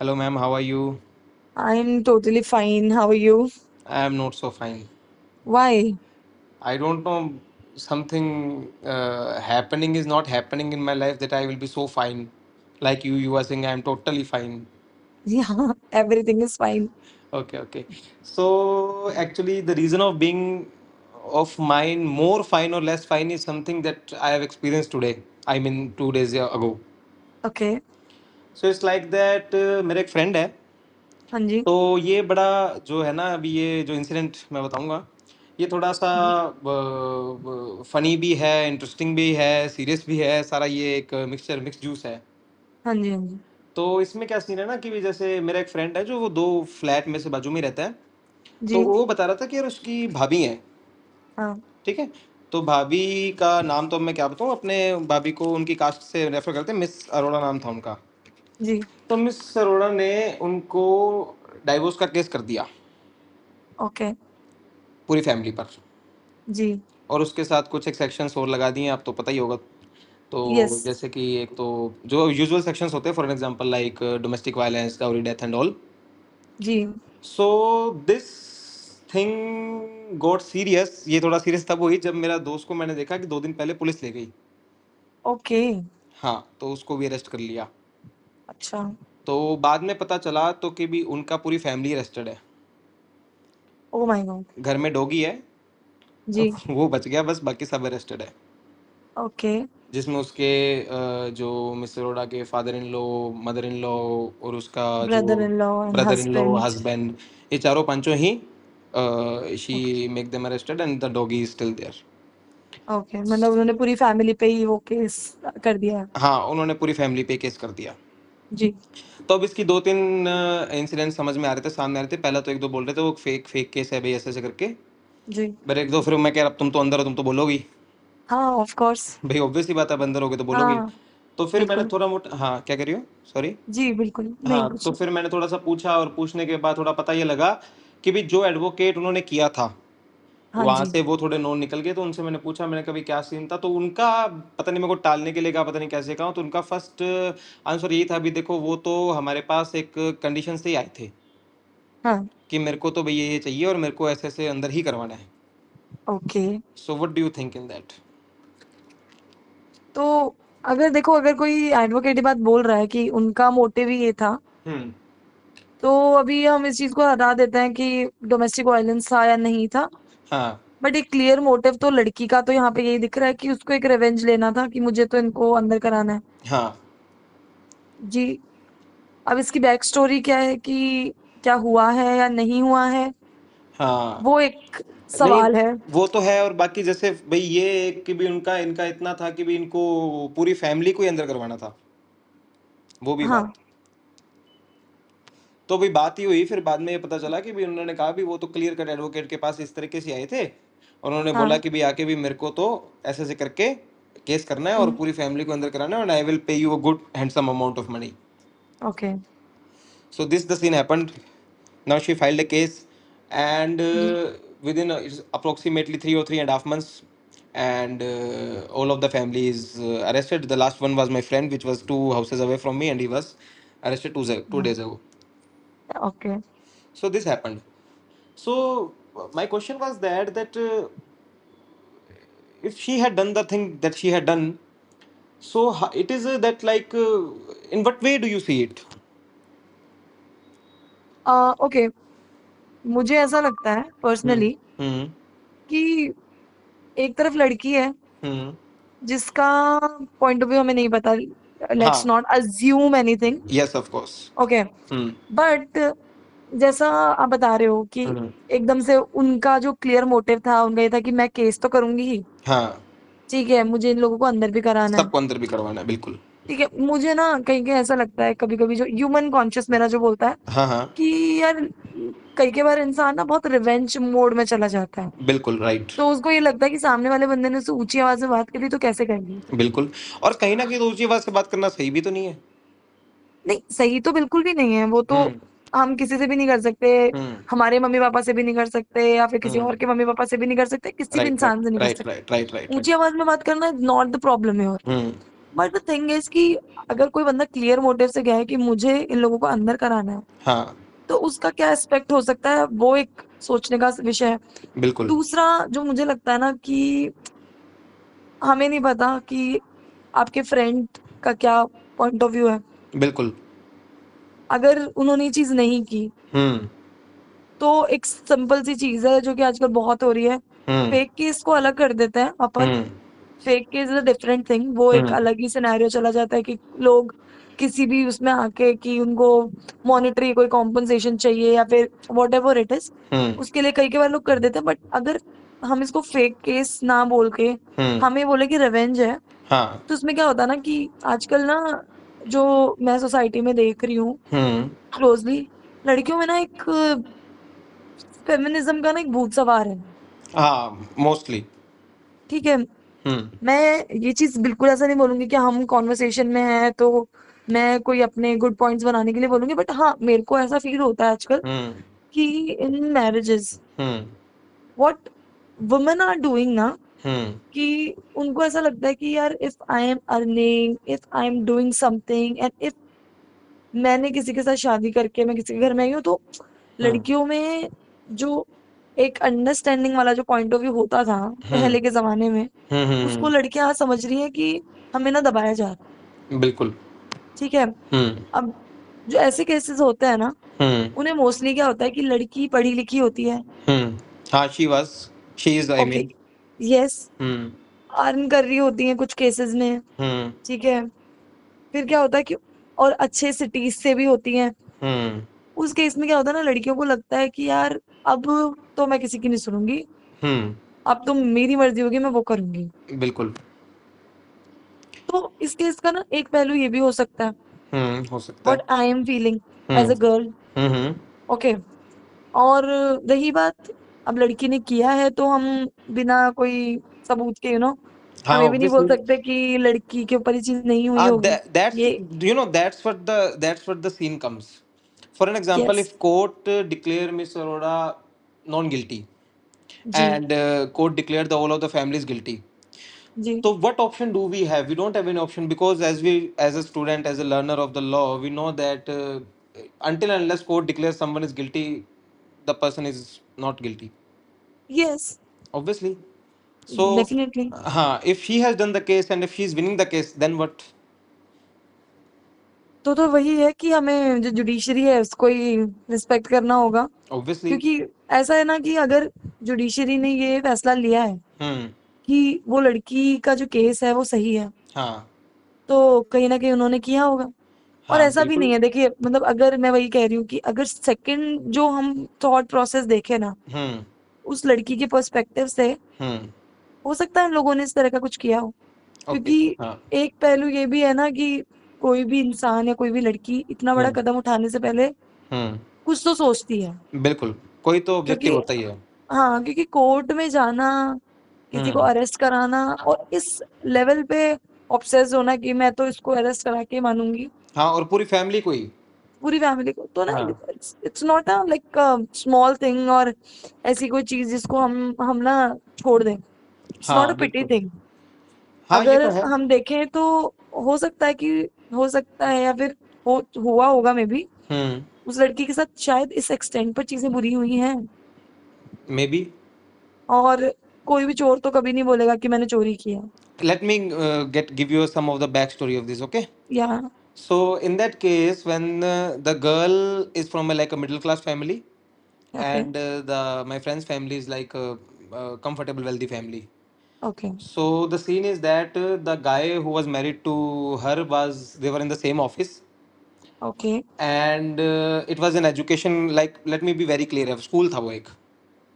Hello, ma'am. How are you? I'm totally fine. How are you? I am not so fine. Why? I don't know. Something happening is not happening in my life that I will be so fine. Like you are saying I am totally fine. Yeah, everything is fine. Okay, okay. So actually, the reason of being of mine more fine or less fine is something that I have experienced today. I mean, 2 days ago. Okay. So it's like that. मेरा एक friend है. हाँ जी। तो ये बड़ा जो है ना अभी ये जो इंसिडेंट मैं बताऊंगा ये थोड़ा सा जी। फनी भी है इंटरेस्टिंग भी है सीरियस भी है सारा ये एक मिक्स जूस है। हाँ जी, हाँ जी। तो इसमें क्या सीन है ना कि जैसे मेरा एक फ्रेंड है जो वो 2 फ्लैट में से बाजू में रहता है। तो जी। वो बता रहा था कि यार उसकी भाभी है। हाँ। ठीक है। तो भाभी का नाम तो मैं क्या बताऊँ अपने भाभी को उनकी कास्ट से रेफर करते हैं मिस अरोड़ा नाम था उनका। जी। तो मिस अरोड़ा ने उनको डाइवोर्स का केस कर दिया ओके। पूरी फैमिली पर। जी। और उसके साथ कुछ एक सेक्शंस और लगा दिए आप तो पता ही होगा। तो यस। जैसे कि एक तो जो यूजुअल सेक्शंस होते हैं for example like domestic violence dowry death and all. जी। So this thing got serious ये थोड़ा सीरियस तब हुई जब मेरा दोस्त को मैंने देखा कि 2 दिन पहले पुलिस ले गई। ओके। हाँ तो उसको भी अरेस्ट कर लिया। अच्छा। तो बाद में पता चला तो कि भी उनका पूरी फैमिली अरेस्टेड है। Oh my God. घर में डॉगी है। जी। वो बच गया बस बाकी सब अरेस्टेड है। ओके। जिसमें उसके जो मिस अरोड़ा के father in law mother in law और उसका जो brother in law and brother in law husband. Husband ये चारों पांचों ही okay. She make them arrested and the doggy is still there. Okay, मतलब उन्होंने पूरी फैमिली पे ही वो केस कर दिया है। हाँ उन्होंने पूरी फैमिली पे केस कर दिया। जी। तो अब इसकी 2-3 इंसिडेंट समझ में आ रहे थे सामने आ रहे थे। पहला तो एक दो बोल रहे थे वो फेक फेक केस है भाई ऐसे ऐसे करके। जी। पर एक दो फिर मैं कह रहा तुम तो अंदर हो तुम तो बोलोगी। हाँ, ऑफ कोर्स। भाई ऑब्वियस ही बात है अब अंदर होगे तो बोलोगी। हाँ, तो फिर मैंने बिल्कुल। थोड़ा मोटा हाँ क्या कह रही हो सॉरी। जी, बिल्कुल। नहीं, हाँ कुछ तो नहीं। फिर मैंने थोड़ा सा पूछा और पूछने के बाद थोड़ा पता ये लगा कि भी जो एडवोकेट उन्होंने किया था हाँ वहां जी। से वो थोड़े नॉन निकल गए। तो उनसे मैंने पूछा मैंने कभी क्या सीन था तो उनका पता नहीं मेरे को टालने के लिए कहा पता नहीं कैसे कहा। तो उनका फर्स्ट आंसर यही था भी देखो वो तो हमारे पास एक कंडीशन से ही आए थे हाँ। कि मेरे को तो भैया ये चाहिए और मेरे को ऐसे ऐसे अंदर ही करवाना है। Okay. So what do you think in that. तो अगर देखो, अगर कोई एडवोकेट ये बात बोल रहा है कि उनका मोटिव ही ये था, हम्म। तो अभी हम इस चीज को हटा देते हैं कि डोमेस्टिक वायलेंस था या नहीं था। हाँ बट एक क्लियर मोटिव तो लड़की का तो यहाँ पे यही दिख रहा है कि उसको एक रिवेंज लेना था कि मुझे तो इनको अंदर कराना है। हाँ जी। अब इसकी बैक स्टोरी क्या है कि क्या हुआ है या नहीं हुआ है, हाँ। वो एक नहीं सवाल है। वो तो है और बाकी जैसे भाई ये कि भी उनका इनका इतना था कि भी इनको पूरी फैमिली को ही अंदर करवाना था वो भी हाँ। बात। तो भी बात ही हुई फिर बाद में ये पता चला कि भी उन्होंने कहा भी वो तो क्लियर कट एडवोकेट के पास इस तरीके से आए थे और उन्होंने बोला हाँ। कि भी आके भी मेरे को तो ऐसे ऐसे करके केस करना है और हम्म। पूरी फैमिली को अंदर कराना है और I will pay you a good handsome amount of money. Okay. So this the scene happened. Now she filed a case, and जी। within it's approximately 3 or 3.5 months, and all of the family is arrested. The last one was my friend, which was 2 houses away from me, and he was arrested two हाँ। days ago. Okay. So this happened. So my question was that if she had done the thing that she had done, so it is that like in what way do you see it? Okay, मुझे ऐसा लगता है Hmm. Personally Hmm. कि एक तरफ लड़की है Hmm. जिसका पॉइंट ऑफ व्यू हमें नहीं पता। लेट्स हाँ. Not assume anything. Yes, of course. Okay. Hmm. But जैसा आप बता रहे हो कि Hmm. एकदम से उनका जो क्लियर मोटिव था, उनका ये था कि मैं केस तो करूंगी ही। हाँ ठीक है, मुझे इन लोगों को अंदर भी कराना है। सबको अंदर भी करवाना है बिल्कुल। ठीक है, मुझे ना कहीं कहीं ऐसा लगता है, कभी कभी जो ह्यूमन कॉन्शियस मेरा जो बोलता है हाँ हाँ कि यार कई के बार इंसान ना बहुत रिवेंज मोड में चला जाता है। बिल्कुल राइट। तो उसको ये लगता है कि सामने वाले बंदे ने उससे ऊंची आवाज में बात करी तो कैसे कर ली। बिल्कुल। और कहीं ना कहीं तो ऊंची आवाज से बात करना सही भी तो नहीं है। नहीं, सही तो बिल्कुल भी नहीं है वो तो। हम्म। हम किसी से भी नहीं कर सकते। हम्म। हमारे मम्मी पापा से भी नहीं कर सकते, या फिर किसी हम्म। और के मम्मी पापा से भी नहीं कर सकते, किसी भी राइट राइट इंसान से नहीं कर राइट सकते। राइट राइट राइट ऊंची राइट। आवाज में बात करना इज नॉट द प्रॉब्लम है। हम्म। बट द थिंग इज कि अगर कोई बंदा क्लियर मोटिव से गया है कि मुझे इन लोगों को अंदर कराना है, हाँ, तो उसका क्या एस्पेक्ट हो सकता है, वो एक सोचने का विषय है। बिल्कुल, दूसरा जो मुझे लगता है ना कि हमें नहीं पता कि आपके फ्रेंड का क्या पॉइंट ऑफ व्यू है। बिल्कुल। अगर उन्होंने ये चीज नहीं की, हुँ, तो एक सिंपल सी चीज है जो कि आजकल बहुत हो रही है, हुँ, फेक केस को अलग कर देते हैं अपन। हुँ, fake case is a different thing, वो एक हुँ, अलग ही सिनेरियो चला जाता है कि लोग किसी भी उसमें आके कि उनको मॉनेटरी कोई कॉम्पनसेशन चाहिए या फिर वॉट एवर इट इज, हुँ, उसके लिए कई कई बार लोग कर देते हैं। बट अगर हम इसको फेक केस ना बोल के हुँ, हमें बोले कि रिवेंज है, हाँ, तो उसमें क्या होता है ना कि आजकल ना जो मैं सोसाइटी में देख रही हूँ हुँ, क्लोजली, लड़कियों में ना एक फेमिनिज्म का ना एक भूत सवार है। हाँ, मोस्टली। ठीक है, हुँ, मैं ये चीज बिल्कुल ऐसा नहीं बोलूंगी कि हम कॉन्वर्सेशन में हैं तो मैं कोई अपने गुड पॉइंट्स बनाने के लिए बोलूंगी, बट हाँ मेरे को ऐसा फील होता है आजकल हुँ, कि इन मैरिजेस हुँ, व्हाट वुमेन आर डूइंग ना, हुँ, कि उनको ऐसा लगता है कि यार if I am earning, if I am doing something, and if मैंने किसी के साथ शादी करके मैं किसी के घर में आई हूँ, तो हुँ, लड़कियों में जो एक अंडरस्टैंडिंग वाला जो पॉइंट ऑफ व्यू होता था हुँ, पहले के जमाने में, हुँ, उसको हुँ, लड़कियां आज समझ रही हैं कि हमें ना दबाया जा रहा है। बिल्कुल। ठीक है, हुँ, अब जो ऐसे केसेस होते हैं ना, हुँ, उन्हें मोस्टली क्या होता है कि लड़की पढ़ी लिखी होती है, हुँ, हाँ, she is I okay, mean. Yes, hmm, earn कर रही होती है कुछ केसेस में। हुँ, ठीक है, फिर क्या होता है कि और अच्छे सिटीज से भी होती हैं। हुँ, उस केस में क्या होता है ना, लड़कियों को लगता है कि यार अब तो मैं किसी की नहीं सुनूंगी, हुँ, अब तो मेरी मर्जी होगी, मैं वो करूंगी। बिल्कुल। तो इस केस का ना एक पहलू ये भी हो सकता है, हो सकता व्हाट है। I am feeling hmm, as a girl. Hmm, hmm, okay, और रही बात, अब लड़की ने किया है तो हम बिना कोई सबूत के हाँ, हमें भी नहीं बोल ऑब्वियसली। सकते कि लड़की के ऊपर ये चीज नहीं हुई होगी। That's, ये, that's what the scene comes. For an example, yes, if court declare Miss Arora non guilty, जी, and court declare the whole of the family is guilty, जी, so what option do we have? We don't have any option, because as a student, as a learner of the law, we know that until and unless court declares someone is guilty, the person is not guilty, yes, obviously. So, definitely. if she has done the case and if she's winning the case, then what? तो वही है कि हमें जो judiciary है उसको ही respect करना होगा, Obviously. क्योंकि ऐसा है ना कि अगर जुडिशरी ने ये फैसला लिया है Hmm. कि वो लड़की का जो केस है वो सही है, हाँ, तो कहीं ना कहीं उन्होंने किया होगा। और हाँ, ऐसा भी नहीं बिल्कुल। है, देखिए मतलब अगर मैं वही कह रही हूँ कि अगर सेकंड जो हम थॉट प्रोसेस देखें ना, हुँ, उस लड़की के पर्सपेक्टिव से, हुँ, हो सकता है उन लोगों ने इस तरह का कुछ किया हो। ओके, क्योंकि हाँ, एक पहलू ये भी है ना कि कोई भी इंसान या कोई भी लड़की इतना बड़ा हुँ, कदम उठाने से पहले हुँ, कुछ तो सोचती है। बिल्कुल, कोई तो ऑब्जेक्टिव क्योंकि होता ही है। हाँ, क्योंकि कोर्ट में जाना, किसी को हुँ, अरेस्ट कराना और इस लेवल पे ऑब्सेस होना कि मैं तो इसको अरेस्ट करा के मानूंगी हाँ, और पूरी फैमिली को ही। पूरी फैमिली को, तो ना हाँ, it's not a like small thing, और ऐसी कोई चीज जिसको हम ना छोड़ दें। इट्स नॉट हाँ, अ पिटी बिल्कुल। थिंग। हाँ, ये अगर तो है। हम देखें तो हो सकता है कि, हो सकता है या फिर हुआ होगा मे बी, हुँ, उस लड़की के साथ शायद इस एक्सटेंट पर चीजें बुरी हुई हैं। मेबी। और कोई भी चोर तो कभी नहीं बोलेगा कि मैंने चोरी किया। Let me give you some of the backstory of this, okay? या, So in that case, when the girl is from like a middle class family, okay, and the my friend's family is like a comfortable, wealthy family. Okay, So the scene is that the guy who was married to her was they were in the same office, okay, and it was an education, like let me be very clear, अब school था वो एक।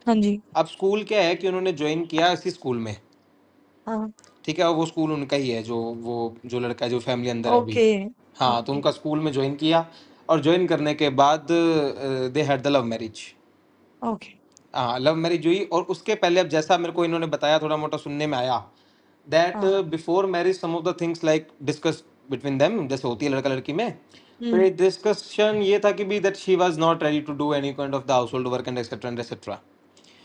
हाँ जी, अब school क्या है कि उन्होंने ज्वाइन किया इसी स्कूल में, हाँ, ठीक है, और वो स्कूल उनका ही है, जो वो जो लड़का है जो फैमिली अंदर है अभी। ओके, हाँ, तो ओके, उनका स्कूल में ज्वाइन किया, और ज्वाइन करने के बाद they had the love marriage. Okay, हाँ, लव मैरिज हुई, और उसके पहले अब जैसा मेरे को इन्होंने बताया, थोड़ा मोटा सुनने में आया, दैट हाँ, before marriage some of the things like discuss between them, जैसे होती है लड़का लड़की में। तो हम्म, ये डिस्कशन ये था कि भी that she was not ready to do any kind of the household work and etcetera.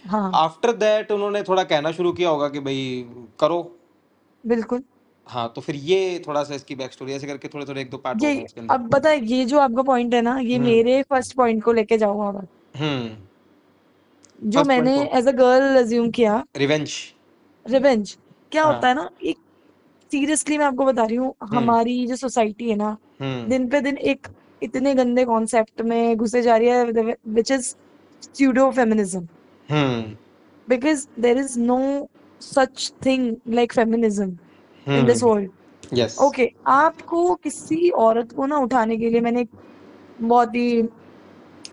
हाँ, आफ्टर दैट उन्होंने थोड़ा कहना शुरू किया होगा कि भाई करो, बिल्कुल, हाँ, तो फिर ये थोड़ा सा इसकी बैक स्टोरी ऐसे करके थोड़े थोड़े एक दो पार्ट और हैं ये इसके अंदर। अब पता है, ये जो आपका पॉइंट है ना, ये हम्म। मेरे फर्स्ट पॉइंट को लेके जाऊंगा मैं, हम्म। जो फर्स्ट पॉइंट मैंने को एज अ गर्ल अज्यूम किया। रिवेंज। रिवेंज क्या हाँ। होता है ना, एक सीरियसली मैं आपको बता रही हूँ, हम्म। हमारी जो सोसाइटी है ना, हम्म। दिन पे दिन एक इतने गंदे कॉन्सेप्ट में घुसे जा रही है, which is pseudo feminism. Hmm. Because there is no such thing like feminism in this hmm. World. Yes. Okay, आपको किसी औरत को ना उठाने के लिए, मैंने एक बहुत ही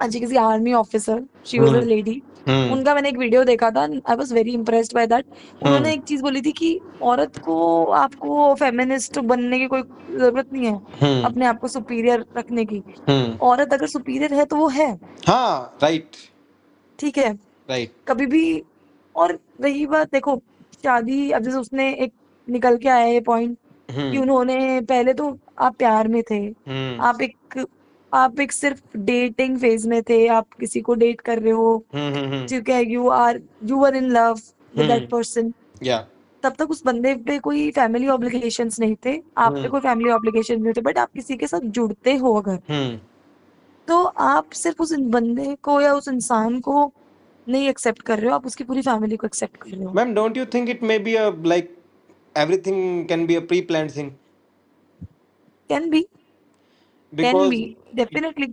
अच्छी किसी army officer, she was a hmm. Lady, hmm. उनका मैंने एक वीडियो देखा था, I was very impressed by that. Hmm. उन्होंने एक चीज बोली थी कि औरत को, आपको फेमिनिस्ट बनने की कोई जरूरत नहीं है, हम्म। अपने आप को सुपीरियर रखने की। हम्म। औरत अगर सुपीरियर है तो वो है, हाँ, राइट। ठीक है, राइट। कभी भी। और रही बात, देखो, शादी, अब जैसे उसने एक निकल के आया ये पॉइंट कि हम्म। उन्होंने पहले तो, आप प्यार में थे, हम्म। आप एक सिर्फ डेटिंग फेज में थे, आप किसी को डेट कर रहे हो, हम्म। हम्म। ठीक है, you are in love with that hmm. Person. Yeah. तब तक उस बंदे पे कोई फैमिली ऑब्लिगेशंस नहीं थे, आप पे हम्म। कोई फैमिली ऑब्लिगेशन नहीं थे, बट आप किसी के साथ जुड़ते हो अगर, हम्म। तो आप सिर्फ उस बंदे को या उस इंसान को नहीं एक्सेप्ट कर रहे हो, आप उसकी पूरी फैमिली को एक्सेप्ट कर रहे हो। Ma'am, don't you think it may be a like everything can be a pre-planned thing? Can be, can be, Because definitely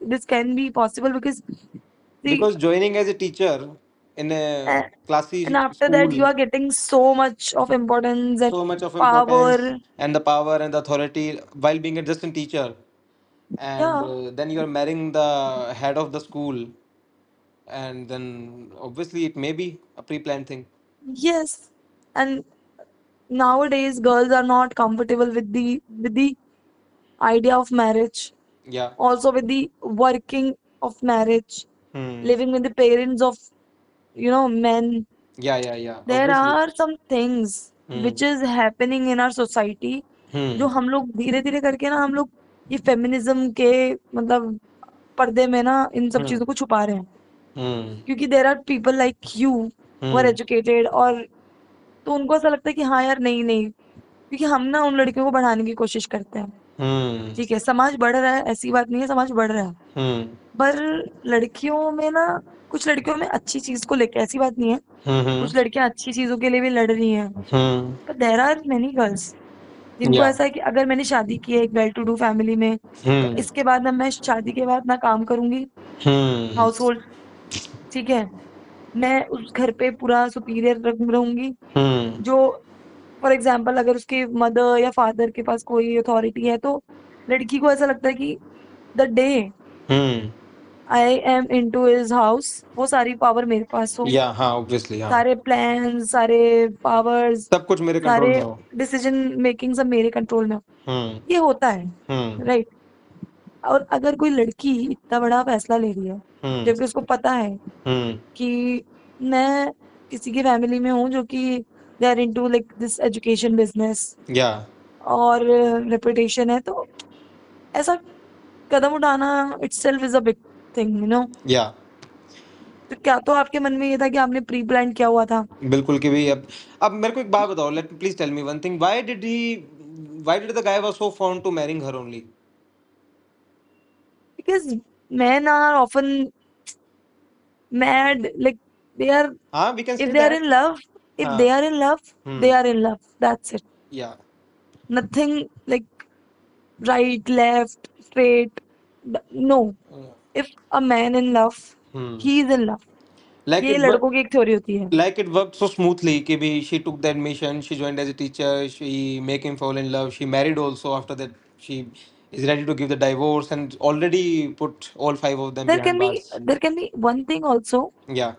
this can be possible, because see, joining as a teacher in a and classy after that you school, are getting so much of importance and so much of importance power. and the power and the authority while being a distant teacher, and Yeah, then you are marrying the head of the school, and then obviously it may be a pre-planned thing. yes. And nowadays girls are not comfortable with the idea of marriage, Yeah. also with the working of marriage, Hmm. living with the parents of, men. Yeah, yeah, yeah, There obviously. are some things Hmm. which is happening in our society, जो Hmm. हम लोग धीरे धीरे करके ना, हम लोग ये फेमिनिज्म के मतलब पर्दे में ना इन सब Hmm. चीजों को छुपा रहे हैं, Hmm. क्योंकि there are people like you who are Hmm. Educated, और तो उनको ऐसा लगता है कि हाँ यार, नहीं नहीं, क्योंकि हम ना उन लड़कियों को बढ़ाने की कोशिश करते हैं। Hmm. ठीक है, समाज बढ़ रहा है, ऐसी बात नहीं है, समाज बढ़ रहा है, Hmm. पर लड़कियों में ना, कुछ लड़कियों में अच्छी चीज को लेकर, ऐसी बात नहीं है, Hmm. कुछ लड़कियां अच्छी चीजों के लिए भी लड़ रही हैं, Hmm. पर देर आर मेनी गर्ल्स जिनको Yeah. ऐसा है कि अगर मैंने शादी की है एक वेल टू डू फैमिली में, तो Hmm. इसके बाद ना, मैं शादी के बाद ना काम करूंगी, Hmm. हाउस होल्ड, ठीक है, मैं उस घर पे पूरा सुपीरियर रहूंगी। Hmm. जो, फॉर एग्जाम्पल, अगर उसके मदर या फादर के पास कोई अथॉरिटी है, तो लड़की को ऐसा लगता है कि the day Hmm. I am into his house, वो सारी पावर मेरे पास हो, या, हाँ, ऑब्वियसली, हाँ। सारे प्लान, सारे पावर्स, सब कुछ मेरे कंट्रोल सारे में हो। डिसीजन मेकिंग सब मेरे कंट्रोल में हो। हम्म। ये होता है, हम्म। राइट। और अगर कोई लड़की इतना बड़ा फैसला ले रही है, हम्म। जबकि उसको पता है हम्म। कि मैं किसी की फैमिली में हूँ जो कि they are into like this education business yeah. और रेपुटेशन है, तो ऐसा कदम उठाना itself is a big thing. Yeah. तो क्या तो आपके मन में ये था कि आपने प्री प्लान किया हुआ था? बिल्कुल कि भी अब मेरे को एक बात बताओ, let please tell me one thing, why did the guy was so fond to marrying her only? Because men are often mad, like they are, हाँ, we can if say they are that. in love, if हाँ। they are in love, they हम्म। are in love, that's it. या। Nothing like right, left, straight, no. If a man in love, hmm. he is in love. Like ये it लड़कों की एक theory होती है। like it worked so smoothly कि भी she took the admission, she joined as a teacher, she make him fall in love, she married also, after that she is ready to give the divorce and already put all five of them there behind can be bars. there can be one thing also. Yeah.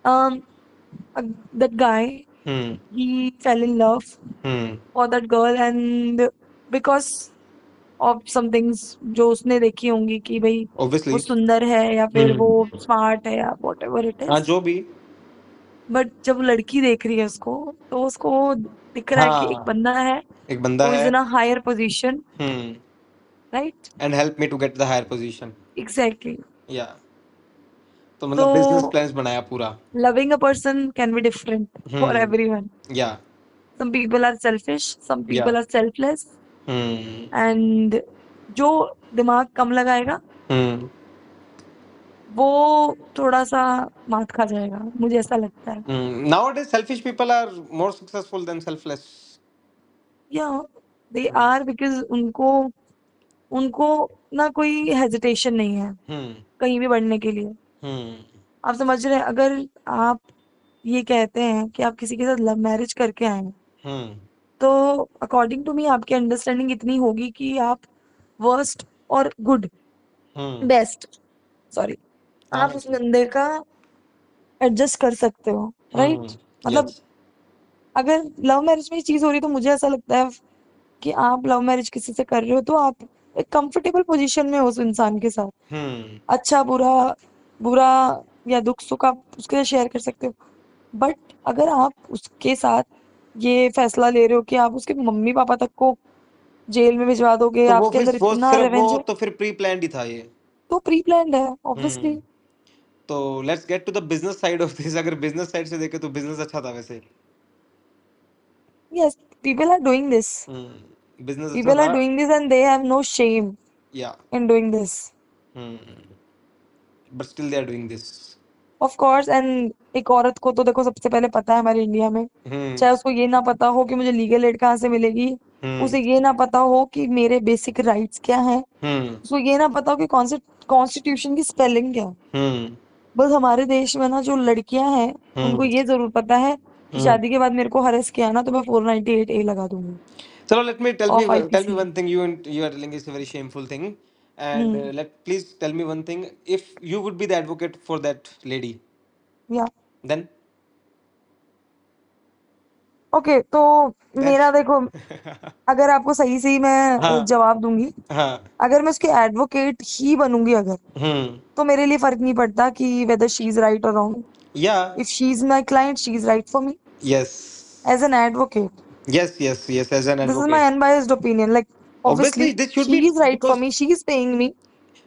um that guy, Hmm. he fell in love Hmm. for that girl, and because of some things जो उसने देखी होंगी कि भाई वो Obviously. सुंदर है या फिर Hmm. वो स्मार्ट है या वॉट एवर इट हाँ, इज, जो भी। बट जब लड़की देख रही है उसको, तो उसको दिख रहा है कि एक हाँ, बंदा है एक बंदा हु इज है। In a higher position, Hmm. Right, And help me to get the higher position. Exactly. Yeah. तो मतलब बिजनेस तो प्लान्स बनाया पूरा। Loving a person can be different for Hmm. Everyone. Yeah. some people are selfish, some Yeah. people are selfless, Hmm. and जो दिमाग कम लगाएगा Hmm. वो थोड़ा सा मात खा जाएगा, मुझे ऐसा लगता है। Hmm. Nowadays, selfish people are more successful than selfless. या दे Hmm. आर बिकॉज उनको उनको ना कोई हेजिटेशन नहीं है Hmm. कहीं भी बढ़ने के लिए। Hmm. आप समझ रहे हैं, अगर आप ये कहते हैं कि आप किसी के साथ लव मैरिज करके आए हैं, Hmm. तो अकॉर्डिंग टू मी आपकी अंडरस्टैंडिंग इतनी होगी कि आप वर्स्ट और गुड, Hmm. बेस्ट, सॉरी, आप हाँ. उस बंदे का एडजस्ट कर सकते हो, Hmm. राइट? मतलब Yes. अगर लव मैरिज में ये चीज हो रही है तो मुझे ऐसा लगता है कि आप लव मैरिज किसी से कर रहे हो तो आप एक कंफर्टेबल पोजीशन में हो उस इंसान के साथ। Hmm. अच्छा बुरा, बुरा या दुख सुख आप उसके साथ शेयर कर सकते हो। बट अगर आप उसके साथ ये फैसला ले रहे हो कि आप उसके मम्मी पापा तक को जेल में भिजवा दोगे, तो वो आपके फिर अंदर वो इतना सिर्फ वो रेवेंज है, तो फिर प्री प्लान्ड ही था ये. तो प्री प्लान्ड है हम्म. ऑब्वियसली। तो let's get to the business side of this. अगर बिजनेस साइड से देखे तो बिजनेस अच्छा था वैसे. Yes, people are doing this, business अच्छा पीपल आर था. Doing this and they have no shame yeah. In doing this. But still they are doing this. Of course, and एक औरत को तो देखो सबसे पहले पता है हमारे इंडिया में, हम्म. चाहे उसको ये ना पता हो कि मुझे लीगल एड कहाँ से मिलेगी, हम्म. उसे ये ना पता हो कि मेरे बेसिक राइट्स क्या हैं, हम्म. उसको ये ना पता हो कि कॉन्स्टिट्यूशन की स्पेलिंग क्या है। हम्म. बस हमारे देश में ना जो लड़कियां हैं उनको हम्म. ये जरूर पता है कि हम्म. शादी के बाद मेरे को हरेस किया ना तो मैं 498A लगा दूंगी चलो, let me of tell me IPC. one thing. You are telling is a very shameful thing, and hmm. let please tell me one thing. If you would be the advocate for that lady, या then okay, तो then मेरा देखो, अगर आपको सही सही मैं हाँ. जवाब दूंगी, हाँ. अगर मैं उसकी एडवोकेट ही बनूंगी अगर, हम्म. तो मेरे लिए फर्क नहीं पड़ता कि वेदर शी इज राइट और wrong. Yeah. If she is my client she is right for me Yes. As an advocate. Yes. Yes. Yes. As an this is my advocate, unbiased opinion, like obviously obviously this should she be is right for because me, she is paying me,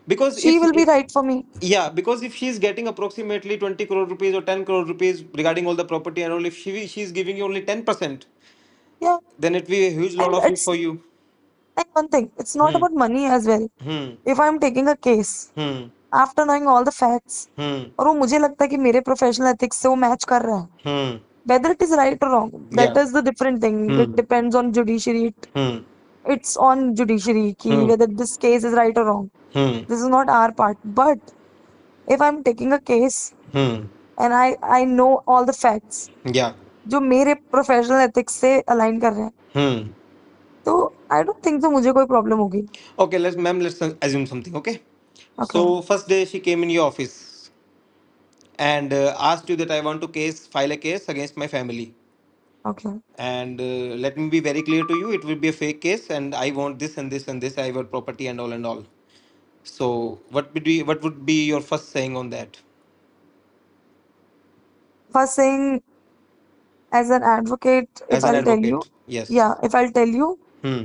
because शी if will be right for me. yeah, because if she is getting approximately 20 crore rupees or 10 crore rupees regarding all the property and all, if she is giving you only 10%, या then it will be a huge lot and of it it's, for you. and one thing, it's not Hmm. about money as well. Hmm. If I'm taking a case Hmm. after knowing all the facts Hmm. और वो मुझे लगता है कि मेरे professional ethics से वो match कर रहा है, Hmm. whether it is right or wrong, that Yeah. is the different thing. It Hmm. depends on judiciary. Hmm. It's on judiciary कि Hmm. whether this case is right or wrong. Hmm. This is not our part. But if I'm taking a case Hmm. and I know all the facts Yeah. जो मेरे professional ethics से align कर रहे हैं, Hmm. तो I don't think तो मुझे कोई प्रॉब्लम होगी। Okay, let's assume something. Okay. Okay. So first day she came in your office and asked you that I want to file a case against my family. Okay. And let me be very clear to you, it will be a fake case, and I want this and this and this. I want property and all and all. So what would be your first saying on that? First thing, as an advocate, if As an I'll tell you, advocate, yes. yeah, if I'll tell you, Hmm.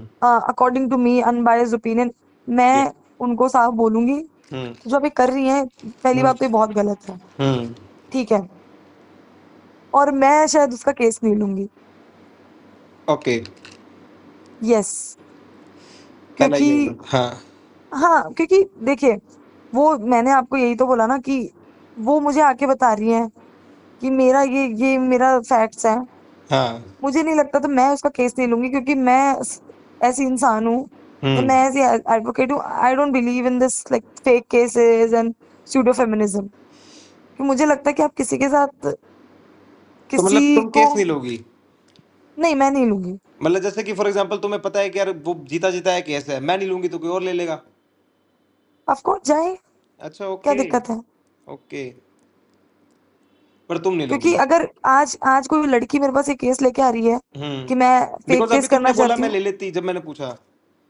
according to me, unbiased opinion, Yeah. मैं उनको साफ बोलूंगी Hmm. कि जो अभी कर रही हैं, पहली Hmm. बात तो ये बहुत गलत है, Hmm. ठीक है, और मैं शायद उसका केस नहीं लूंगी। Okay. यस, पहला क्योंकि ये होगा. हाँ. हाँ, क्योंकि देखिए, वो मैंने आपको यही तो बोला ना कि वो मुझे आके बता रही हैं कि मेरा ये मेरा फैक्ट्स हैं, हाँ. मुझे नहीं लगता तो मैं उसका केस नहीं लूंगी, क्योंकि मैं ऐसी इंसान हूँ या Hmm. मैं ऐसी एडवोकेट हूँ, I don't believe in this like fake cases and pseudo feminism. कि मुझे लगता है कि आप किसी के साथ तो मतलब किसी तुम को, केस नहीं लोगी? नहीं मैं नहीं लूंगी। मतलब जैसे कि फॉर एग्जांपल तुम्हें पता है कि यार वो जीता जीता है केस है, मैं नहीं लूंगी तो कोई और ले लेगा. ऑफ कोर्स जाए, अच्छा. क्या ओके. दिक्कत है? ओके. पर तुम नहीं क्योंकि लोगी? अगर आज आज कोई लड़की मेरे पास एक केस लेके आ रही है कि मैं फेक बिकॉज केस अभी करना तुमने बोला चाहती मैं हूँ, ले लेती जब मैंने पूछा.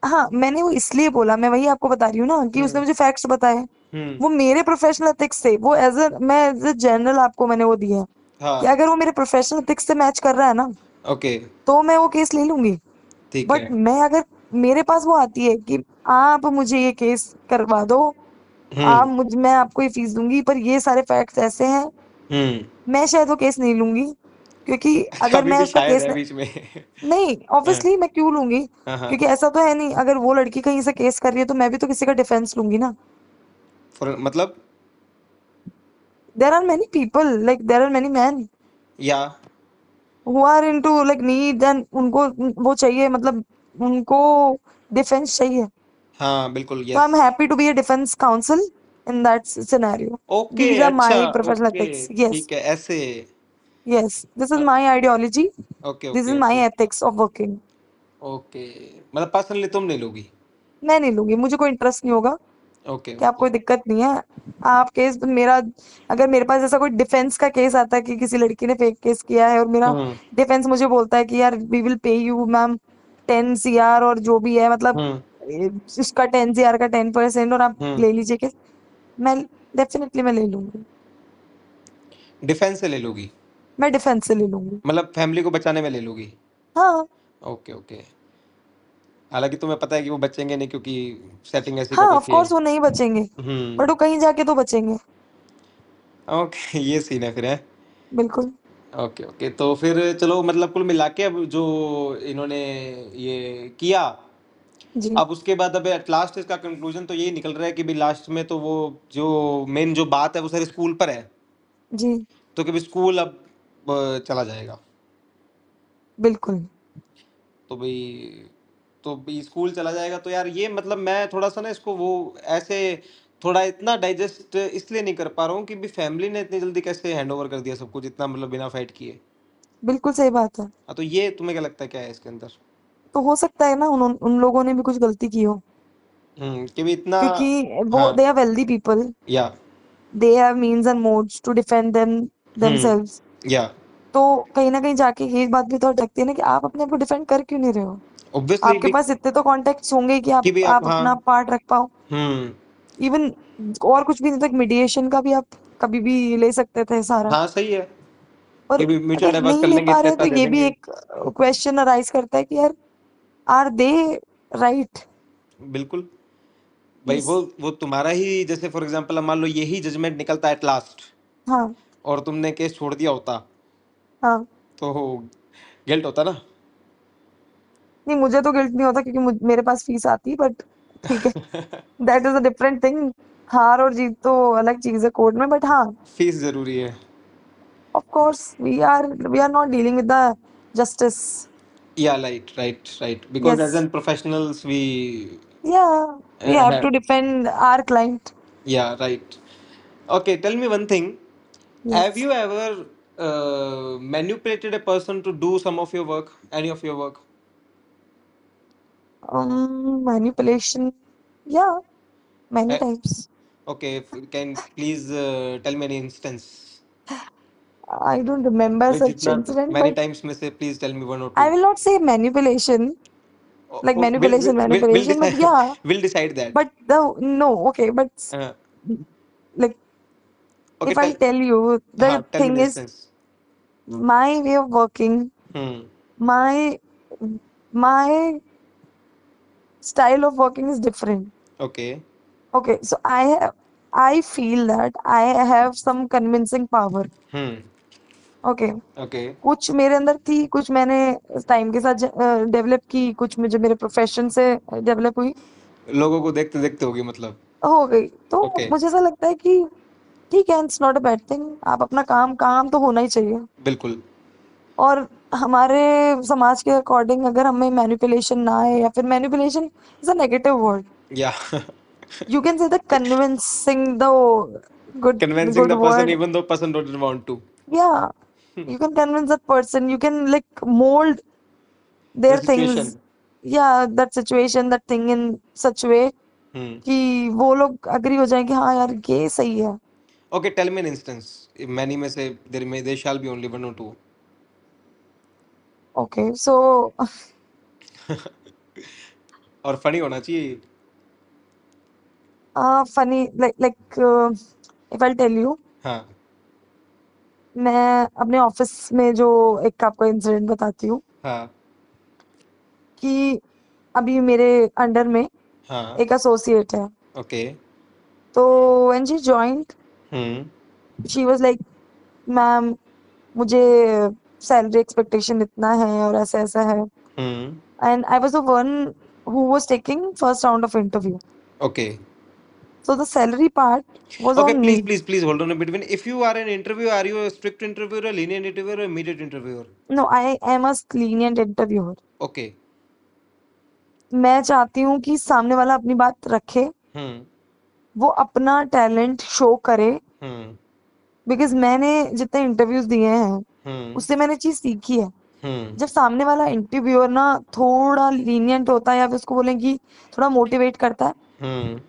हाँ मैंने वो इसलिए बोला, मैं वही आपको बता रही हूँ ना कि उसने हम्म. मुझे फैक्ट्स बताए, हम्म. वो मेरे प्रोफेशनल एथिक्स से, वो मैं एज ए जनरल आपको मैंने वो दिया है कि हाँ. अगर वो मेरे प्रोफेशनल एथिक्स से मैच कर रहा है ना ओके. तो मैं वो केस ले लूंगी। ठीक बट है. मैं अगर, मेरे पास वो आती है कि आप मुझे ये केस करवा दो, हम्म. मैं आपको ये फीस दूंगी पर ये सारे फैक्ट्स ऐसे हैं, हम्म. मैं शायद वो केस नहीं लूंगी। क्योंकि अगर अभी मैं भी उसका शायद केस है बीच में। नहीं, हाँ ऑब्वियसली मैं क्यों लूंगी, हाँ हाँ। क्योंकि ऐसा तो है नहीं, अगर वो लड़की कहीं से केस कर रही है तो मैं भी तो किसी का डिफेंस लूंगी ना। मतलब there are many people, like there are many man yeah who are into like need, and उनको वो चाहिए, मतलब उनको डिफेंस चाहिए। हाँ बिल्कुल So yes. I'm happy to be a defense counsel in that scenario. Okay These are अच्छा। my professional okay ethics. Yes, ठीक है ऐसे। yes. This is my ideology. Okay This is okay my okay ethics of working. Okay. मतलब personally तुम नहीं लोगी। मैं नहीं लूंगी, मुझे कोई इंटरेस्ट नहीं होगा ओके कि आप, ओके। कोई दिक्कत नहीं है। आप केस मेरा, अगर मेरे पास ऐसा कोई डिफेंस का केस आता है कि किसी लड़की ने फेक केस किया है और मेरा हम्म डिफेंस मुझे बोलता है कि यार we will pay you ma'am 10 CR और जो भी है, मतलब हम्म उसका 10 CR का 10% और आप हम्म। ले लीजिए केस, मैं डेफिनेटली मैं ले लूंगी। डिफेंस से ले लोगी। मैं डिफेंस से ले लूंगी। मतलब फैमिली को बचाने में ले लोगी। हाँ, ओके ओके। हालांकि तुम्हें पता है कि वो बचेंगे नहीं क्योंकि सेटिंग ऐसी कर हाँ, ऑफ रखी है। कोर्स वो नहीं बचेंगे, हम्म। बट वो कहीं जाके तो बचेंगे। ओके ये सीन है फिर है। बिल्कुल। ओके ओके तो फिर चलो मतलब कुल मिला के अब जो इन्होंने ये किया, जी, अब उसके बाद अब एट लास्ट इसका कंक्लूजन तो यही निकल रहा है कि भी लास्ट में तो वो जो मेन जो बात है वो सारी स्कूल पर है। जी, तो कि भी स्कूल अब चला जाएगा। बिल्कुल। तो भाई, तो भाई स्कूल चला जाएगा तो यार ये मतलब मैं थोड़ा सा ना इसको वो ऐसे थोड़ा इतना डाइजेस्ट इसलिए नहीं कर पा रहा हूँ कि भी फैमिली ने इतनी जल्दी कैसे हैंड ओवर कर दिया सब कुछ इतना मतलब बिना फाइट किए। बिल्कुल सही बात है। हाँ तो ये तुम्हें क्या लगता है क्या है इसके अंदर? तो हो सकता है ना उन लोगों ने भी कुछ गलती की हो, कि भी इतना। क्योंकि वो हाँ। They are wealthy people, yeah. They have means and modes to defend themselves. Yeah. तो कहीं ना कहीं जाके ये बात भी तो अटकती है ना कि आप अपने आप को डिफेंड कर क्यों नहीं रहे हो। ऑब्वियसली आपके भी। पास इतने तो कॉन्टेक्ट्स होंगे ही कि कि भी आप आप हाँ। अपना पार्ट रख पाओ। हम्म। इवन और कुछ भी नहीं, तक मीडिएशन का भी आप कभी भी ले सकते थे सारा। हाँ सही है। और कि भी म्यूचुअल अगर डाइवर्स नहीं कर ले लेंगे पा इतने रहे हैं तो इतना दे ये भी देंगे। एक क्वेश्चन अराइज करता है कि यार आर दे राइट। बिल्कुल। भाई यस। वो तुम्हारा ही जैसे फॉर एग्जांपल मान लो यही जजमेंट निकलता है एट लास्ट हाँ, और तुमने केस छोड़ दिया होता हाँ। तो गिल्ट होता ना। नहीं, मुझे तो गिल्ट नहीं होता क्योंकि मेरे पास फीस आती है, बट ठीक है, that is a different thing. हार और जीत तो अलग चीज है कोर्ट में, बट हाँ, फीस जरूरी है। Of course we are not dealing with the justice. Yeah right right right because yes, as an professionals we yeah we have have to defend our client. yeah right. Okay, tell me one thing. Have yes. you ever manipulated a person to do some of your work, any of your work? Manipulation, या many Eh, times. okay, can please tell me any instance? I don't remember भाई सच जितना incident, many but times में से please tell me one or I two. will not say manipulation, like Oh, we'll manipulation, but decide. yeah, We'll decide that. but no, okay, but Uh, like okay, if I'll tell you, हाँ the tell me thing the is, instance. my way of working, Hmm. my my style of working is different. Okay. Okay, so I feel that I have some convincing power. Hmm. Okay, Okay. कुछ मेरे अंदर थी, कुछ मैंने time के साथ develop की, कुछ मुझे मेरे प्रोफेशन से डेवलप हुई, लोगों को देखते देखते होगी मतलब। हो गई। तो Okay. मुझे ऐसा लगता है कि ठीक है, it's not a bad thing, आप अपना काम काम तो होना ही चाहिए। बिल्कुल। और हमारे समाज के अकॉर्डिंग अगर हमें मैनिपुलेशन ना आए, या फिर manipulation is a negative word, Yeah. You can say the convincing the good Convincing good the person word, even though person don't want to. या you can convince that person, you can like mold The their things, situation. yeah, that situation, that thing in such way Hmm. कि वो लोग agree हो जाएं कि हाँ यार ये सही है। Okay, tell me an instance. If many में से there shall be only one or two. Okay, so और funny होना चाहिए। Funny, like if I tell you, हाँ मैं अपने ऑफिस में जो एक आपको इंसिडेंट बताती हूँ हाँ कि अभी मेरे अंडर में हाँ। एक एसोसिएट है। ओके। तो when she joined, hmm she was like ma'am, मुझे सैलरी एक्सपेक्टेशन इतना है और ऐसा ऐसा है. Hmm. And I was the one who was taking first round of interview. Okay. So the salary part was Okay, on please, me. please, please hold on a bit. If you are an interviewer, are you a strict interviewer, a lenient interviewer, or immediate interviewer? No, I am a lenient interviewer. Okay. मैं चाहती हूँ कि सामने वाला अपनी बात रखे, Hmm. वो अपना टैलेंट शो करे. Hmm. बिकॉज मैंने जितने इंटरव्यूज दिए हैं Hmm. उससे मैंने चीज सीखी है. Hmm. जब सामने वाला इंटरव्यूअर ना थोड़ा लीनियंट होता है या फिर उसको बोलें कि थोड़ा मोटिवेट करता है Hmm.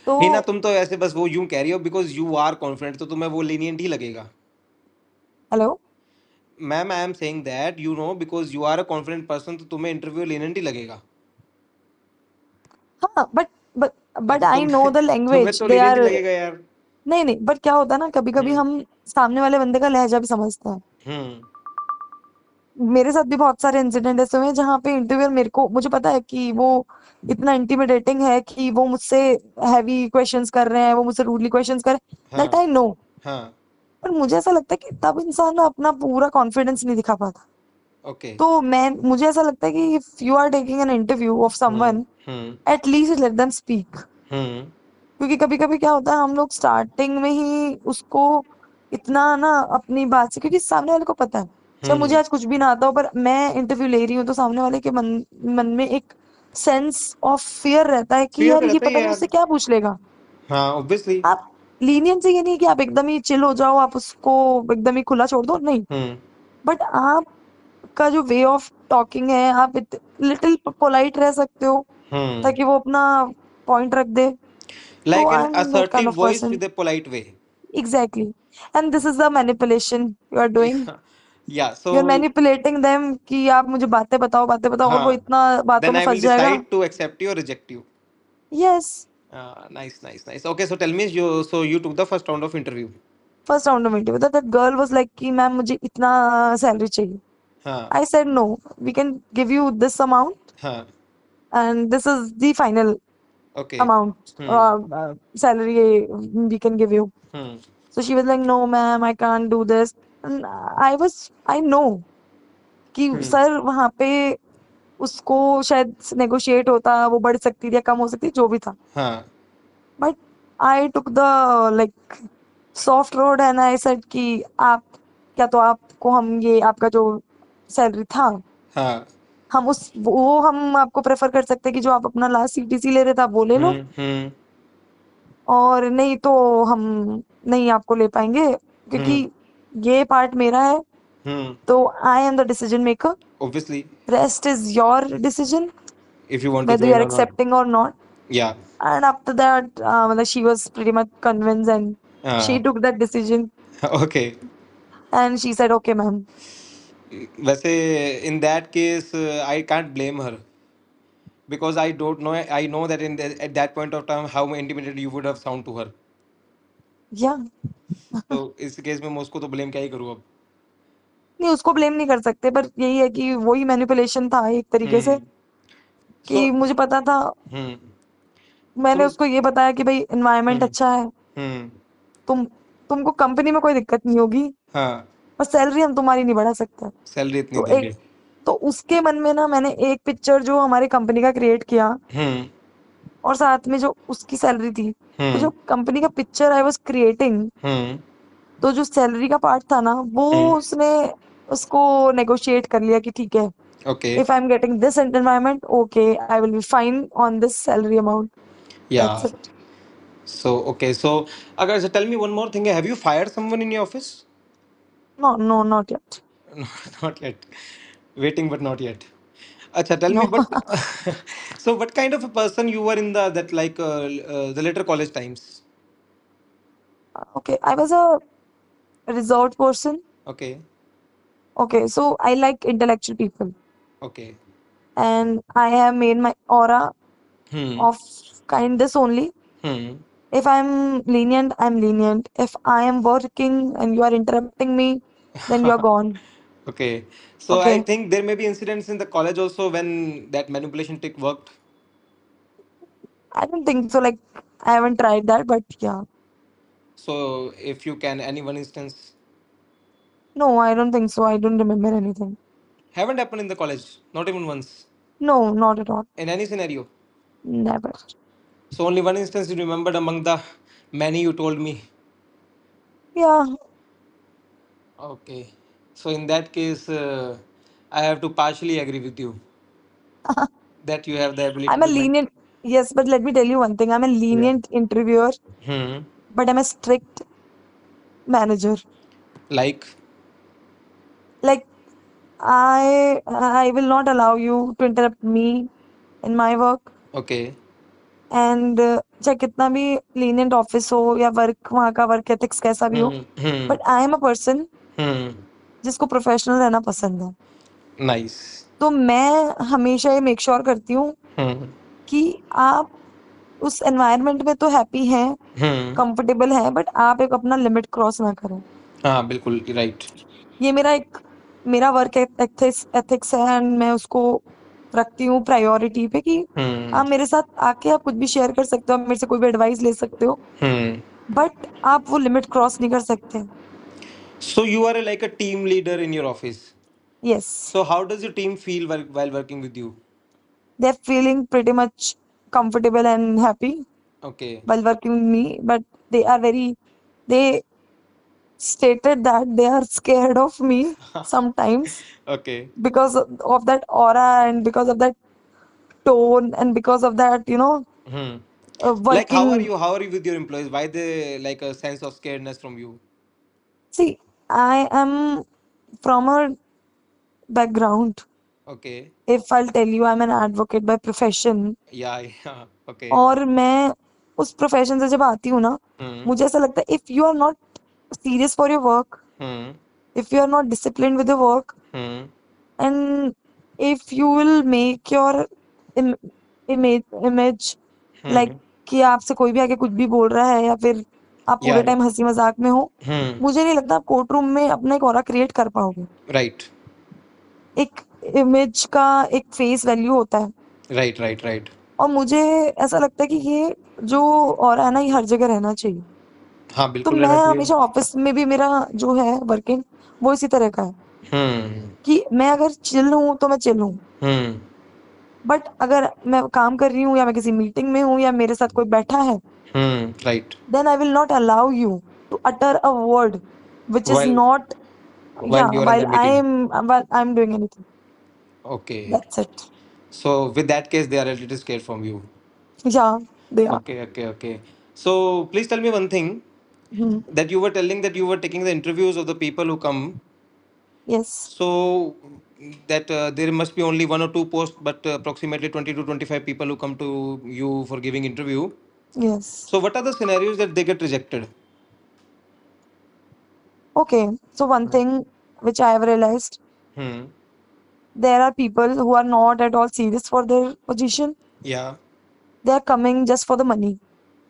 तो. ही ना, तुम तो ऐसे बस वो यूं कह रही हो बिकॉज यू आर कॉन्फिडेंट, तो तुम्हें वो लीनियंट ही लगेगा. Hello. Ma'am, I am saying that you know because you are a confident person, तो तुम्हें इंटरव्यू लीनियंट ही लगेगा. हाँ, बट हाँ, बट तो आई नो तुम्हें द तुम्हें लैंग्वेज तो दे लीनियंट आर. ही लगेगा यार. नहीं नहीं, बट क्या होता है ना, कभी कभी हम्म. हम सामने वाले बंदे का लहजा भी समझते हैं. हम्म. मेरे साथ भी बहुत सारे इंसिडेंट ऐसे हुए हैं जहाँ पे इंटरव्यूअर मुझे पता है कि वो इतना इंटिमिडेटिंग है कि वो मुझसे हैवी क्वेश्चंस कर रहे हैं, वो मुझसे रूडली क्वेश्चंस कर रहे हैं, दैट हाँ. I know. हाँ. पर मुझे ऐसा लगता है कि तब इंसान ना अपना पूरा कॉन्फिडेंस नहीं दिखा पाता. ओके. तो मुझे ऐसा लगता है कि if you are taking an interview of hmm. Someone, hmm. At least let them speak. Hmm. क्योंकि कभी कभी क्या होता है, हम लोग स्टार्टिंग में ही उसको इतना ना अपनी बात से, क्योंकि सामने वाले को पता है चाहे मुझे हम्म. आज कुछ भी ना आता हो, पर मैं इंटरव्यू ले रही हूँ तो सामने वाले के मन में एक सेंस ऑफ फियर रहता है कि फियर यार तो ये रहता ही पता है नहीं यार. मुझसे क्या पूछ लेगा. हाँ, ऑब्वियसली. आप लीनियंस ये नहीं कि आप एकदम ही चिल हो जाओ, आप उसको एकदम ही खुला छोड़ दो, नहीं. हम्म. बट आपका जो वे ऑफ टॉकिंग है, आप लिटिल पोलाइट रह सकते हो हम्म. ताकि वो अपना पॉइंट रख दे. तो like an I am that kind assertive of voice person. with a polite way. Exactly. And this is the manipulation you are doing. Yeah. Yeah, You are so manipulating them कि आप मुझे बातें बताओ और वो हाँ, इतना बातों then में I फंस will जाएगा. decide to accept you or reject you. Yes. Nice, nice, nice. Okay, so tell me, you took the first round of interview. First round of interview, that girl was like कि ma'am मुझे इतना salary चाहिए. हाँ. I said no, we can give you this amount हाँ. and this is the final Okay. amount, Hmm. salary we can give you. Hmm. So she was like no ma'am, I can't do this. And I know कि Hmm. Sir वहाँ पे उसको शायद negotiate होता, वो बढ़ सकती थी या कम हो सकती, जो भी था. हाँ. But I took the like soft road and I said कि आप, क्या तो आपको हम ये आपका जो सैलरी था, हाँ. हम आपको प्रेफर कर सकते हैं कि जो आप अपना लास्ट सीटीसी ले रहे थे आप वो ले लो, Hmm. Hmm. और नहीं तो हम नहीं आपको ले पाएंगे क्योंकि Hmm. ये पार्ट मेरा है. Hmm. तो I am the decision maker, Obviously, rest is your decision if you want to whether you join are or not. accepting or not. Yeah. And after that, मतलब she was pretty much convinced and she हाँ. took that decision Okay. and she said, okay, ma'am. वैसे in that case, I can't blame her because I don't know. I know that at that point of time how intimidated you would have sound to her. Yeah. तो इस case में मैं उसको तो blame क्या ही करूँ अब. नहीं, उसको ब्लेम नहीं कर सकते, पर यही है कि वही मैनिपुलेशन था एक तरीके से. हम्म. कि सो. मुझे पता था, हम्म. मैंने तुम. उसको ये बताया कि भाई एनवायरनमेंट हम्म. अच्छा है, हम्म. तुम तुमको कंपनी में कोई दिक्कत नहीं होगी, हाँ. पर सैलरी हम तुम्हारी नहीं बढ़ा सकते. सैलरी इतनी तो एक देंगे. तो उसके मन में ना मैंने एक पिक्चर जो हमारी कंपनी का क्रिएट किया हम्म. और साथ में जो उसकी सैलरी थी, तो हम्म. जो कंपनी का पिक्चर आई वाज क्रिएटिंग, हम्म. तो जो सैलरी का पार्ट था ना वो हम्म. उसने उसको नेगोशिएट कर लिया कि ठीक है, okay. If I am getting this environment, okay, I will be fine on this salary amount. Yeah. That's it. So okay, so अगर so tell me one more thing, have you fired someone in your office? No no, not yet. No, not yet. Waiting, but not yet. Acha, tell me, no. but so what kind of a person you were in the later college times? Okay, I was a reserved person. Okay. Okay, so I like intellectual people Okay. and I have made my aura Hmm. of kindness only. Hmm. If I'm lenient, I'm lenient. If I am working and you are interrupting me, then you are gone. Okay. So I Okay. think there may be incidents in the college also when that manipulation trick worked. I don't think so. Like, I haven't tried that, but yeah. So if you can, any one instance. No, I don't think so. I don't remember anything. Haven't happened in the college, not even once, No, not at all. in any scenario. Never. So only one instance you remembered among the many you told me. Yeah, Okay. So in that case, I have to partially agree with you that you have the ability I'm a to make. lenient. Yes, but let me tell you one thing. I'm a Yeah. lenient interviewer, Hmm. but I'm a strict manager. Like. Like I will not allow you to interrupt me in my work. Okay. And चाहे कितना भी lenient office हो या work वहाँ का work ethics कैसा भी हो, Hmm. Hmm. But I am a person Hmm. जिसको प्रोफेशनल रहना पसंद है. Nice. तो मैं हमेशा ये मेक श्योर करती हूँ Hmm. कि आप उस एनवायरनमेंट में तो हैप्पी हैं, Hmm. कंफर्टेबल हैं, बट आप एक अपना लिमिट क्रॉस ना करें. हाँ बिल्कुल राइट. ये मेरा वर्क एथिक्स है एंड मैं उसको रखती हूँ प्रायोरिटी पे कि Hmm. आप मेरे साथ आके आप कुछ भी शेयर कर सकते हो, आप मेरे से कोई भी एडवाइस ले सकते हो, Hmm. बट आप वो लिमिट क्रॉस नहीं कर सकते. So you are like a team leader in your office. Yes, So how does your team feel while working with you? They are feeling pretty much comfortable and happy Okay. while working with me, but they stated that they are scared of me sometimes Okay. because of that aura and because of that tone and because of that, Hmm. Like how are working. you? How are you with your employees? Why they like a sense of scaredness from you? See, I am from a background. Okay. If I'll tell you, I'm an advocate by profession. Yeah. Yeah. Okay. और मैं उस profession से जब आती हूँ ना, Hmm. मुझे ऐसा लगता है if you are not serious for your work, Hmm. if you are not disciplined with your work, Hmm. and if you will make your image like Hmm. कि आपसे कोई भी आके कुछ भी बोल रहा है या फिर आप पूरे Yeah. टाइम हंसी मजाक में हो, Hmm. मुझे नहीं लगता आप कोर्ट रूम में अपना एक ऑरा क्रिएट कर पाओगे. Right. एक इमेज का एक फेस वैल्यू होता है, Right. Right. Right. और मुझे ऐसा लगता है कि ये जो ऑरा है ना, ये हर जगह रहना चाहिए. हाँ तो बिल्कुल मैं रहना चाहिए. हमेशा ऑफिस में भी मेरा जो है वर्किंग वो इसी तरह का है Hmm. कि मैं अगर चिल हूँ तो मैं चिल हूँ, Hmm. बट अगर मैं काम कर रही हूँ या मैं किसी मीटिंग में हूँ या मेरे साथ कोई बैठा है, Hmm. Right. then I will not allow you to utter a word which is While not, while yeah, you are in the meeting. while I'm doing anything. Okay. That's it. So with that case, they are a little scared from you. Yeah, they are. Okay. Okay. Okay. So please tell me one thing, Mhm. that you were telling that you were taking the interviews of the people who come. Yes, So that there must be only one or two posts, but approximately 20 to 25 people who come to you for giving interview. yes. So what are the scenarios that they get rejected? Okay, so one thing which I have realized, Hmm. there are people who are not at all serious for their position. Yeah. They are coming just for the money.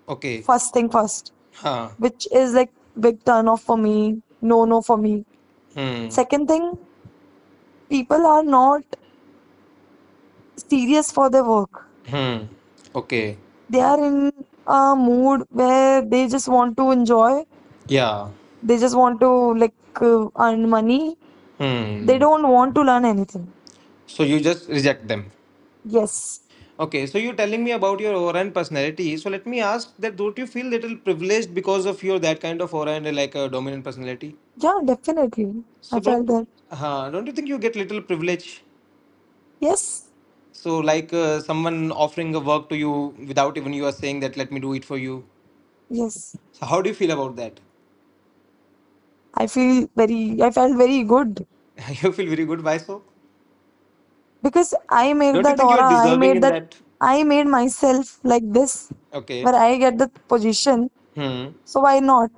Okay. First thing first, Huh. which is like big turn off for me. No, no for me. Hmm. Second thing, people are not serious for their work. Hmm. Okay. They are in a mood where they just want to enjoy. Yeah. They just want to like earn money. They Hmm. don't want to learn anything. So you just reject them. Yes. Okay, so you're telling me about your aura and personality. So let me ask that, don't you feel little privileged because of your that kind of aura and like a dominant personality? Yeah, definitely. So I felt that. don't you think you get little privilege? Yes. So like someone offering a work to you without even you are saying that let me do it for you. Yes. So how do you feel about that? I felt very good You feel very good. Why so? because I made Don't you that think you are aura. deserving in that? I made myself like this Okay. where I get the position. Hmm. So why not?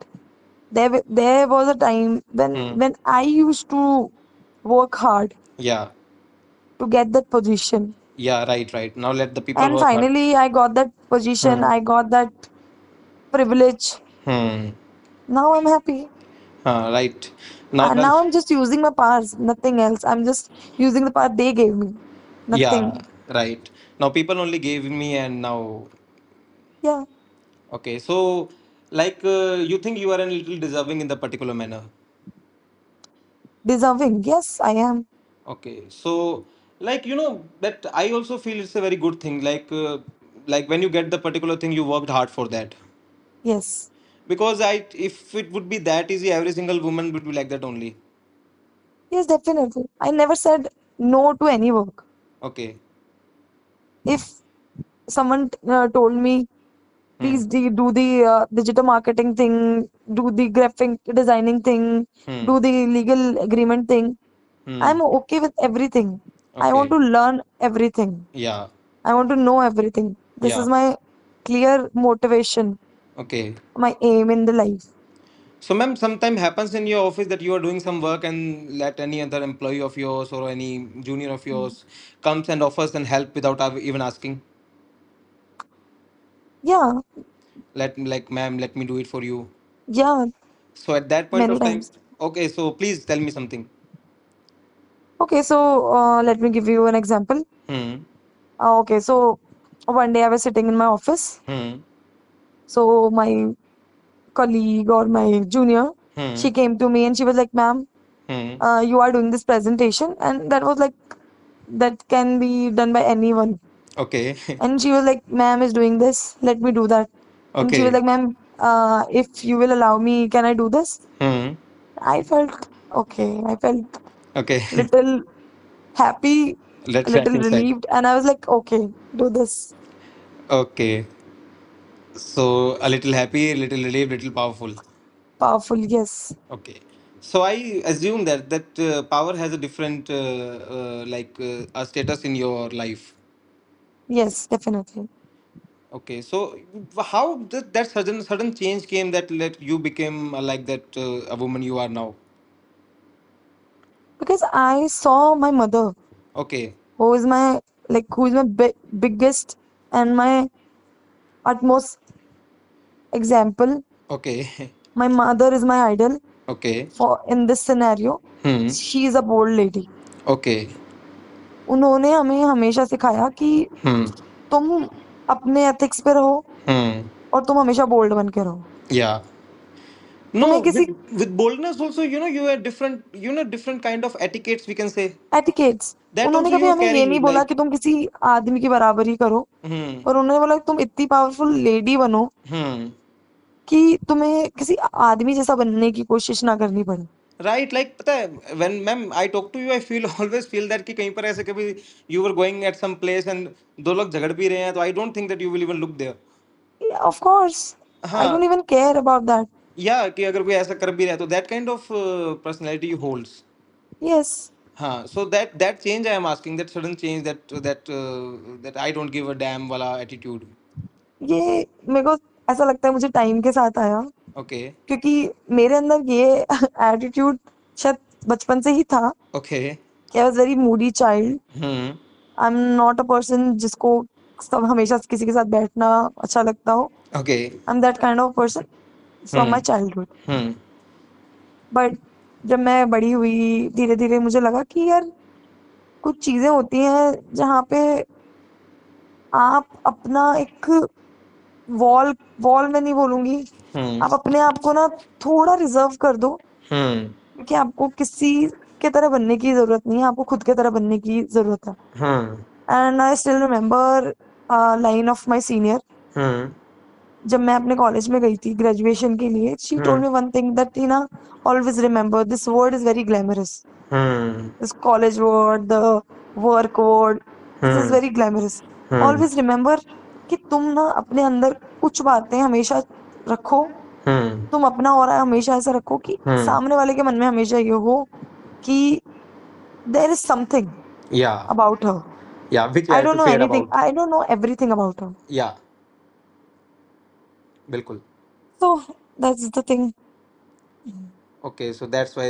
There was a time Hmm. when I used to work hard Yeah. to get that position. Yeah. Right. Right. Now let the people And work hard. finally, I got that Hmm. position. I got that privilege. Hmm. Now I'm happy. Right. Now And the. now I'm just using my powers, nothing else. I'm just using the power they gave me. Yeah, Nothing. right. Now people only gave me and now. Yeah. Okay, so like you think you are a little deserving in the particular manner. deserving. Yes, I am. Okay, so like that I also feel it's a very good thing. Like when you get the particular thing, you worked hard for that. Yes. Because if it would be that easy, every single woman would be like that only. Yes, definitely. I never said no to any work. Okay. If someone told me, Hmm. please do the digital marketing thing, do the graphic designing thing, Hmm. do the legal agreement thing, Hmm. I'm okay with everything. I want Okay. to learn everything. Yeah. I want to know everything. This Yeah. is my clear motivation, Okay. my aim in the life. So, ma'am, sometime happens in your office that you are doing some work and let any other employee of yours or any junior of Mm. yours comes and offers and help without even asking. Yeah, Like, ma'am, let me do it for you. yeah, So at that point many of time, times. okay. So please tell me something. Okay, so let me give you an example. Hmm. Okay, so one day I was sitting in my office. Hmm. So my colleague or my junior, Hmm. she came to me and she was like, "Ma'am, Hmm. you are doing this presentation," and that was like that can be done by anyone. Okay. And she was like, "Ma'am is doing this. Let me do that." And she was Okay. like, "Ma'am, if you will allow me, can I do this?" Hmm. I felt okay. I felt Okay. little happy, a Let's crack little inside. relieved, and I was like, "Okay, do this." Okay. So a little happy, little relieved, little powerful. Powerful, yes, Okay. So I assume that power has a different a status in your life. yes, definitely. Okay. So how did that sudden change came that let you became like that a woman you are now? Because I saw my mother, Okay. who is my who is my biggest and my utmost example. Okay. My mother is my idol Okay. for in this scenario. Hmm. She is a bold lady. Okay. उन्होंने हमें हमेशा सिखाया कि Hmm. तुम अपने ethics पे रहो Hmm. और तुम हमेशा बोल्ड बन के रहो. Yeah. तुम्हें No, किसी with boldness also, you have different, different kind of etiquettes we can say. Etiquettes That उन्होंने also कभी you हमें ये carry नहीं बोला like. कि तुम किसी आदमी की बराबरी करो, Hmm. और उन्होंने बोला कि तुम इतनी पावरफुल लेडी बनो Hmm. कि तुम्हें किसी आदमी जैसा बनने की कोशिश ना करनी पड़े. Right, like पता है when ma'am I talk to you I feel always feel that कि कहीं पर ऐसे कभी you were going at some place and दो लोग झगड़ भी रहे हैं तो I don't think that you will even look there. Yeah, of course. I हाँ. don't even care about that. या कि अगर कोई ऐसा कर भी रहा है तो that kind of personality you holds. Yes. हाँ. So that change I am asking, that sudden change, that I don't give a damn वाला attitude. ये मेरे को ऐसा लगता है मुझे टाइम के साथ आया, Okay. क्योंकि मेरे अंदर ये एटीट्यूड शायद बचपन से ही था Okay. कि आई was very Moody child. Hmm. I am not a person जिसको सब हमेशा किसी के साथ बैठना अच्छा लगता हो. Okay. I am that kind of person from Hmm. My childhood. Hmm. But जब मैं बड़ी हुई धीरे धीरे मुझे लगा कि यार कुछ चीजें होती हैं जहाँ पे आप अपना एक वॉल वॉल में नहीं बोलूंगी, Hmm. आप अपने आप को ना थोड़ा रिजर्व कर दो, Hmm. क्योंकि आपको किसी के तरह बनने की जरूरत नहीं है, आपको खुद के तरह बनने की जरूरत है. Hmm. And I still remember line of my senior. Hmm. जब मैं अपने कॉलेज में गई थी ग्रेजुएशन के लिए, she told Hmm. Me one thing that you ना always remember this word is very glamorous. Hmm. This college word, the work word, this is Hmm. very glamorous. Hmm. Always remember कि तुम ना अपने अंदर कुछ बातें हमेशा रखो. Hmm. तुम अपना और हमेशा ऐसा रखो कि Hmm. सामने वाले के मन में हमेशा ये हो कि there is something Yeah. about her. Yeah, which you I have don't to know care anything. about. I don't know everything about her. Yeah, बिल्कुल. So that's the thing. Okay, so that's why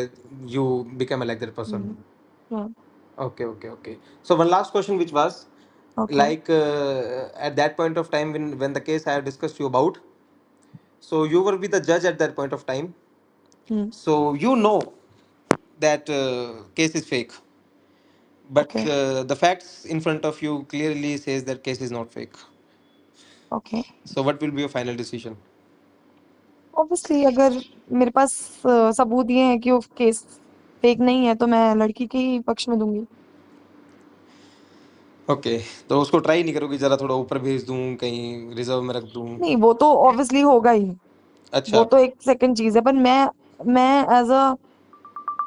you became a like that person. Mm. Yeah. Okay, okay, okay. So one last question, which was Okay. like at that point of time when the case I have discussed you about, so you will be the judge at that point of time. Mm. So you know that case is fake, but Okay. the facts in front of you clearly says that case is not fake. Okay. So what will be your final decision? Obviously, अगर मेरे पास सबूत ये हैं कि वो case fake नहीं है तो मैं लड़की के ही पक्ष में दूंगी। ओके, तो उसको ट्राई नहीं करोगी जरा थोड़ा ऊपर भेज दूं, कहीं रिजर्व में रख दूं? नहीं वो तो ऑब्वियसली होगा ही, वो अच्छा। तो एक सेकंड चीज है, पर मैं एज अ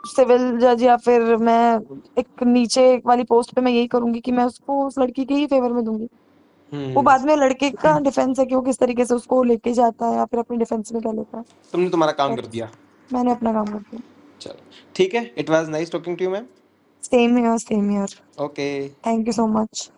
सिविल जज या फिर मैं एक नीचे वाली पोस्ट पे मैं यही करूंगी कि मैं उसको उस लड़की के ही फेवर में दूंगी। वो हम्म। बाद में लड़के का डिफेंस है कि वो किस तरीके से उसको लेके जाता है या फिर अपनी डिफेंस में क्या लेता है। तुमने तुम्हारा काम कर बट दिया। मैंने अपना काम कर दिया। चलो ठीक है, it was nice talking to you ma'am. Same here, same here. Okay. Thank you so much.